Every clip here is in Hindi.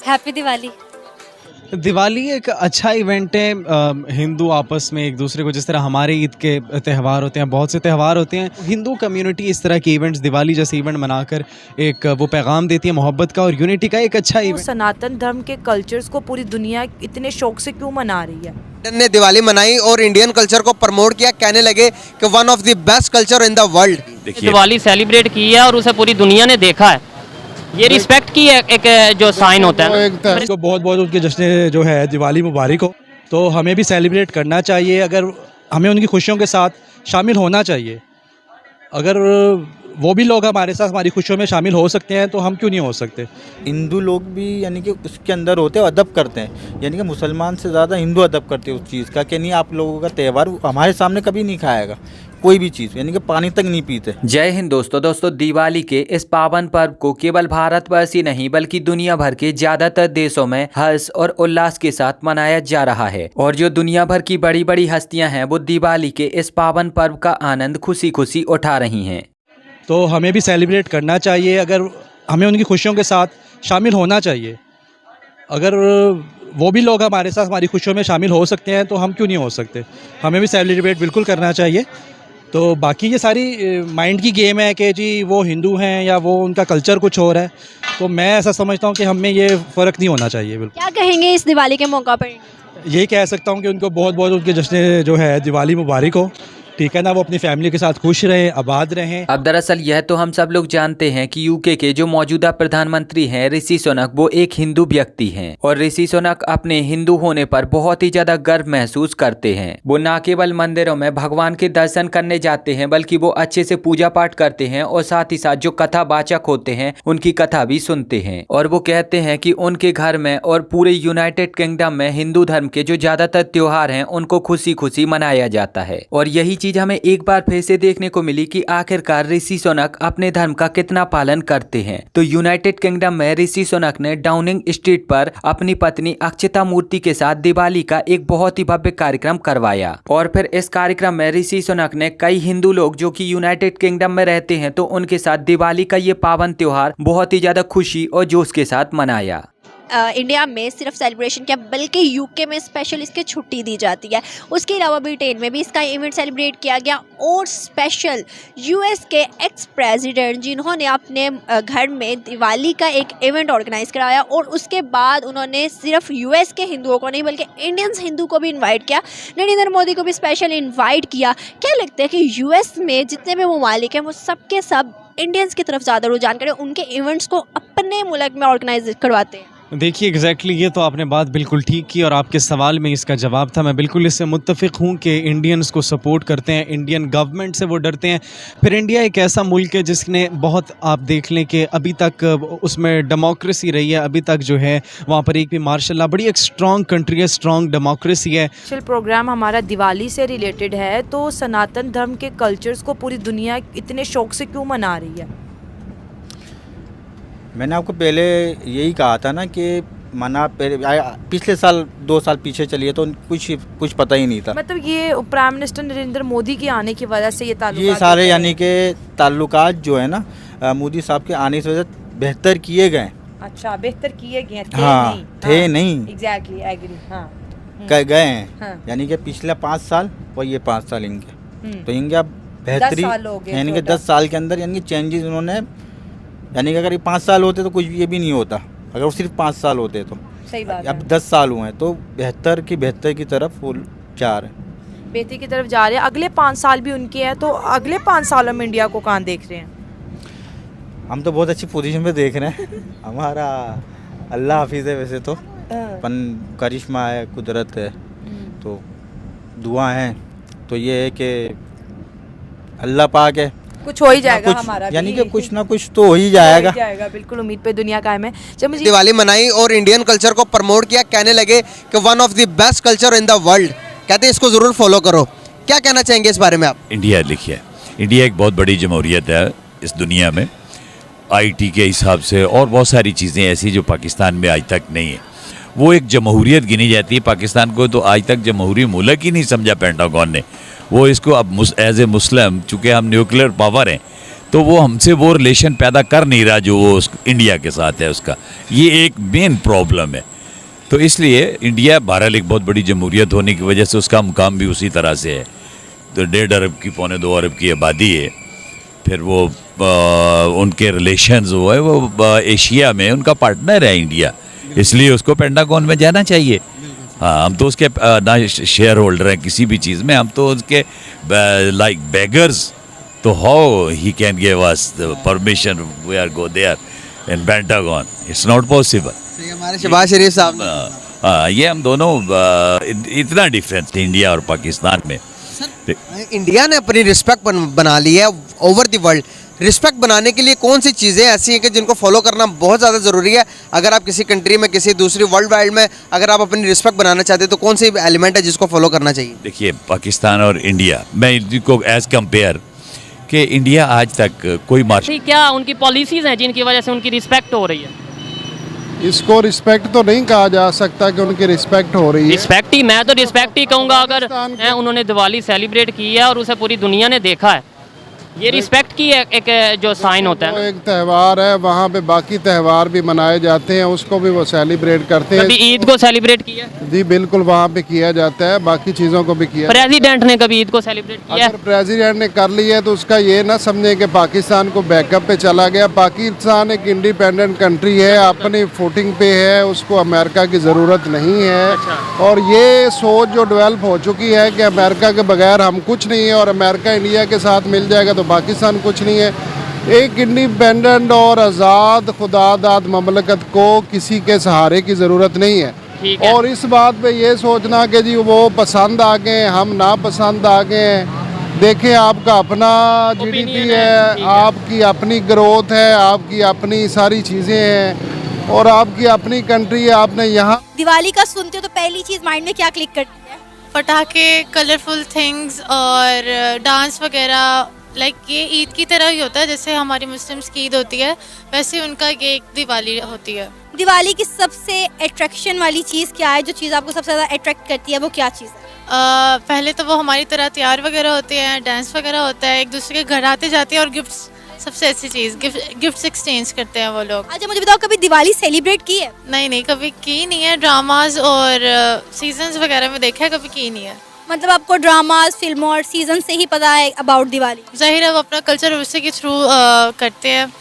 हैप्पी दिवाली। दिवाली एक अच्छा इवेंट है। हिंदू आपस में एक दूसरे को, जिस तरह हमारे ईद के त्यौहार होते हैं, बहुत से त्यौहार होते हैं, हिंदू कम्युनिटी इस तरह के इवेंट्स, दिवाली जैसे इवेंट मनाकर एक वो पैगाम देती है मोहब्बत का और यूनिटी का। एक अच्छा इवेंट सनातन धर्म के कल्चर्स को पूरी दुनिया इतने शौक से क्यों मना रही है? ने दिवाली मनाई और इंडियन कल्चर को प्रमोट किया, कहने लगे कि one of the best culture in the world. Diwali celebrate की है और उसे पूरी दुनिया ने देखा है। ये रिस्पेक्ट की एक जो साइन होता है ना, तो बहुत बहुत उनके जश्न जो है दिवाली मुबारक हो। तो हमें भी सेलिब्रेट करना चाहिए, अगर हमें उनकी खुशियों के साथ शामिल होना चाहिए। अगर वो भी लोग हमारे साथ हमारी खुशियों में शामिल हो सकते हैं तो हम क्यों नहीं हो सकते। हिंदू लोग भी यानी कि उसके अंदर होते हैं, अदब करते हैं, यानी कि मुसलमान से ज़्यादा हिंदू अदब करते हैं उस चीज़ का कि नहीं आप लोगों का त्यौहार हमारे सामने कभी नहीं खाएगा कोई भी चीज़, यानी कि पानी तक नहीं पीते। जय हिंद दोस्तों, दिवाली के इस पावन पर्व को केवल भारतवर्ष ही नहीं बल्कि दुनिया भर के ज्यादातर देशों में हर्ष और उल्लास के साथ मनाया जा रहा है। और जो दुनिया भर की बड़ी बड़ी हस्तियां हैं वो दिवाली के इस पावन पर्व का आनंद खुशी खुशी उठा रही हैं। तो हमें भी सेलिब्रेट करना चाहिए, अगर हमें उनकी खुशियों के साथ शामिल होना चाहिए। अगर वो भी लोग हमारे साथ हमारी खुशियों में शामिल हो सकते हैं तो हम क्यों नहीं हो सकते। हमें भी सेलिब्रेट बिल्कुल करना चाहिए। तो बाकी ये सारी माइंड की गेम है कि जी वो हिंदू हैं या वो उनका कल्चर कुछ और है, तो मैं ऐसा समझता हूँ कि हमें ये फ़र्क नहीं होना चाहिए। बिल्कुल। क्या कहेंगे इस दिवाली के मौका पर? यही कह सकता हूँ कि उनको बहुत बहुत उनके जश्न जो है दिवाली मुबारक हो, ठीक है ना। वो अपनी फैमिली के साथ खुश रहें, आबाद रहें। अब दरअसल यह तो हम सब लोग जानते हैं कि यूके के जो मौजूदा प्रधानमंत्री हैं ऋषि सुनक, वो एक हिंदू व्यक्ति हैं और ऋषि सुनक अपने हिंदू होने पर बहुत ही ज्यादा गर्व महसूस करते हैं। वो न केवल मंदिरों में भगवान के दर्शन करने जाते हैं बल्कि वो अच्छे से पूजा पाठ करते हैं और साथ ही साथ जो कथा वाचक होते हैं उनकी कथा भी सुनते हैं। और वो कहते हैं कि उनके घर में और पूरे यूनाइटेड किंगडम में हिंदू धर्म के जो ज्यादातर त्योहार हैं उनको खुशी खुशी मनाया जाता है। और यही चीज हमें एक बार फिर से देखने को मिली कि आखिरकार ऋषि सुनक अपने धर्म का कितना पालन करते हैं। तो यूनाइटेड किंगडम में ऋषि सुनक ने डाउनिंग स्ट्रीट पर अपनी पत्नी अक्षता मूर्ति के साथ दिवाली का एक बहुत ही भव्य कार्यक्रम करवाया। और फिर इस कार्यक्रम में ऋषि सुनक ने कई हिंदू लोग जो कि यूनाइटेड किंगडम में रहते हैं तो उनके साथ दिवाली का ये पावन त्योहार बहुत ही ज्यादा खुशी और जोश के साथ मनाया। इंडिया में सिर्फ सेलिब्रेशन क्या बल्कि यूके में स्पेशल इसके छुट्टी दी जाती है। उसके अलावा ब्रिटेन में भी इसका इवेंट सेलिब्रेट किया गया और स्पेशल यूएस के एक्स प्रेसिडेंट जिन्होंने अपने घर में दिवाली का एक इवेंट ऑर्गेनाइज कराया और उसके बाद उन्होंने सिर्फ यूएस के हिंदुओं को नहीं बल्कि इंडियंस हिंदू को भी इन्वाइट किया, नरेंद्र मोदी को भी स्पेशल इन्वाइट किया। क्या लगता है कि यूएस में जितने भी ममालिक हैं वो सब के सब इंडियंस की तरफ ज़्यादा रुझान करें, उनके इवेंट्स को अपने मुल्क में ऑर्गेनाइज करवाते हैं? देखिए एग्जैक्टली ये तो आपने बात बिल्कुल ठीक की और आपके सवाल में इसका जवाब था। मैं बिल्कुल इससे मुत्तफ़िक हूँ कि इंडियंस को सपोर्ट करते हैं, इंडियन गवर्नमेंट से वो डरते हैं। फिर इंडिया एक ऐसा मुल्क है जिसने बहुत, आप देख लें कि अभी तक उसमें डेमोक्रेसी रही है, अभी तक जो है वहाँ पर एक भी मार्शल बड़ी एक स्ट्रॉन्ग कंट्री है, स्ट्रॉन्ग डेमोक्रेसी है। प्रोग्राम हमारा दिवाली से रिलेटेड है, तो सनातन धर्म के कल्चर्स को पूरी दुनिया इतने शौक से क्यों मना रही है? मैंने आपको पहले यही कहा था ना कि पिछले साल 2 साल पीछे चलिए तो कुछ पता ही नहीं था। मतलब ये प्राइम मिनिस्टर नरेंद्र मोदी के आने की वजह से ये सारे यानी कि ताल्लुकात जो है ना मोदी साहब के आने की वजह से बेहतर किए गए। अच्छा, बेहतर किए गए थे? हाँ, थे नहीं, एग्जैक्टली एग्री। हाँ, गए हैं। हाँ। यानी कि पिछले 5 साल और ये 5 साल इनके, तो इनके अब बेहतरी यानी कि 10 साल के अंदर यानी कि चेंजेस उन्होंने, यानी कि अगर ये 5 साल होते तो कुछ ये भी नहीं होता, अगर वो सिर्फ 5 साल होते तो। सही बात। अब 10 साल हुए हैं तो बेहतर की तरफ वो जा रहे हैं, बेहतरी की तरफ जा रहे हैं। अगले 5 साल भी उनके हैं, तो अगले 5 सालों में इंडिया को कहाँ देख रहे हैं? हम तो बहुत अच्छी पोजीशन पे देख रहे हैं। हमारा अल्लाह हाफिज़ है वैसे तो, अपन करिश्मा है, कुदरत है, तो दुआ है तो ये है कि अल्लाह पाक है, कुछ हो ही जाएगा हमारा, यानी कि कुछ ना कुछ तो हो ही जाएगा। बिल्कुल उम्मीद पे दुनिया कायम है। जब मुझे दिवाली मनाई और इंडियन कल्चर को प्रमोट किया, कहने लगे कि one of the best culture in the world, कहते हैं इसको ज़रूर फॉलो करो। क्या कहना चाहेंगे इस बारे में आप? इंडिया लिखिए, इंडिया एक बहुत बड़ी जमहूरियत है इस दुनिया में, आईटी के हिसाब से और बहुत सारी चीज़ें ऐसी जो पाकिस्तान में आज तक नहीं है। वो एक जमहूरियत गिनी जाती है। पाकिस्तान को तो आज तक जमहूरी मुल्क ही नहीं समझा पेंटागन ने। वो इसको अब एज ए मुस्लिम, चूँकि हम न्यूक्लियर पावर हैं, तो तो वो हमसे वो रिलेशन पैदा कर नहीं रहा जो वो इंडिया के साथ है उसका। ये एक मेन प्रॉब्लम है। तो इसलिए इंडिया बहरहाल एक बहुत बड़ी जमहूरियत होने की वजह से उसका मुकाम भी उसी तरह से है। तो 1.5 अरब की 2.25 अरब की आबादी है। फिर वो उनके रिलेशंस वो है, वो एशिया में उनका पार्टनर है इंडिया, इसलिए उसको पेंटागन में जाना चाहिए। हाँ, हम तो उसके ना शेयर होल्डर हैं किसी भी चीज़ में, हम तो उसके लाइक बेगर्स। तो how he can give us the permission we are go there in Pentagon? It's not possible. हमारे शहबाज शरीफ साहब ये हम दोनों इतना डिफरेंस इंडिया और पाकिस्तान में। इंडिया ने अपनी रिस्पेक्ट बना ली है ओवर द वर्ल्ड। रिस्पेक्ट बनाने के लिए कौन सी चीज़ें ऐसी हैं कि जिनको फॉलो करना बहुत ज़्यादा ज़रूरी है? अगर आप किसी कंट्री में, किसी दूसरी वर्ल्ड वाइड में अगर आप अपनी रिस्पेक्ट बनाना चाहते हैं तो कौन सी एलिमेंट है जिसको फॉलो करना चाहिए? देखिए, पाकिस्तान और इंडिया, मैं इनको एज कंपेयर कि इंडिया आज तक कोई मार्शल क्या उनकी पॉलिसीज़ हैं जिनकी वजह से उनकी रिस्पेक्ट हो रही है? इसको रिस्पेक्ट तो नहीं कहा जा सकता कि उनकी रिस्पेक्ट हो रही है। रिस्पेक्ट ही, मैं तो रिस्पेक्ट ही कहूँगा। अगर उन्होंने दिवाली सेलिब्रेट की है और उसे पूरी दुनिया ने देखा है, ये रिस्पेक्ट की एक जो साइन होता है वो एक त्यौहार है, वहाँ पे बाकी त्यौहार भी मनाए जाते हैं, उसको भी वो सेलिब्रेट करते हैं। कभी ईद को सेलिब्रेट किया? जी बिल्कुल, वहाँ पे किया जाता है, बाकी चीज़ों को भी किया। प्रेसिडेंट ने कभी ईद को सेलिब्रेट किया? अगर प्रेसिडेंट ने कर लिया तो उसका ये ना समझे कि पाकिस्तान को बैकअप पे चला गया। पाकिस्तान एक इंडिपेंडेंट कंट्री है, अपनी फुटिंग पे है, उसको अमेरिका की ज़रूरत नहीं है। और ये सोच जो डेवलप हो चुकी है कि अमेरिका के बगैर हम कुछ नहीं है और अमेरिका इंडिया के साथ मिल जाएगा तो पाकिस्तान कुछ नहीं है। एक इंडिपेंडेंट और आज़ाद खुदादाद ममलकत को किसी के सहारे की ज़रूरत नहीं है। और इस बात पे ये सोचना कि जी वो पसंद आ गए, हम ना पसंद आ गए। देखें, आपका अपना GDP है, आपकी अपनी ग्रोथ है, आपकी अपनी सारी चीज़ें हैं और आपकी अपनी कंट्री है। आपने यहाँ दिवाली का सुनते हो तो पहली चीज़ माइंड में क्या क्लिक करती है? पटाखे, कलरफुल थिंग्स और डांस वगैरह। लाइक ये ईद की तरह ही होता है, जैसे हमारी मुस्लिम्स की ईद होती है वैसे उनका ये एक दिवाली होती है। दिवाली की सबसे अट्रैक्शन वाली चीज़ क्या है? जो चीज़ आपको सबसे ज़्यादा अट्रैक्ट करती है वो क्या चीज़ है? पहले तो वो हमारी तरह तैयार वगैरह होते हैं, डांस वगैरह होता है, एक दूसरे के घर आते जाते हैं और गिफ्ट्स, सबसे अच्छी चीज़ गिफ्ट्स एक्सचेंज करते हैं वो लोग। अच्छा मुझे बताओ, कभी दिवाली सेलिब्रेट की है? नहीं, कभी की नहीं है। ड्रामाज और सीजन्स वगैरह में देखा है, कभी की नहीं है। मतलब आपको ड्रामाज, फिल्मों और सीजन से ही पता है अबाउट दिवाली? जाहिर है, वो अपना कल्चर उसी के थ्रू करते हैं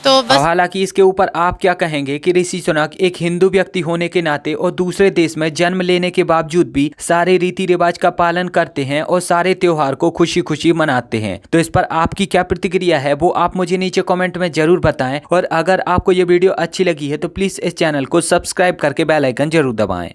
तो बस। हालांकि इसके ऊपर आप क्या कहेंगे कि ऋषि सुनक एक हिंदू व्यक्ति होने के नाते और दूसरे देश में जन्म लेने के बावजूद भी सारे रीति रिवाज का पालन करते हैं और सारे त्योहार को खुशी खुशी मनाते हैं? तो इस पर आपकी क्या प्रतिक्रिया है वो आप मुझे नीचे कमेंट में जरूर बताएं। और अगर आपको ये वीडियो अच्छी लगी है तो प्लीज इस चैनल को सब्सक्राइब करके बेल आइकन जरूर दबाएं।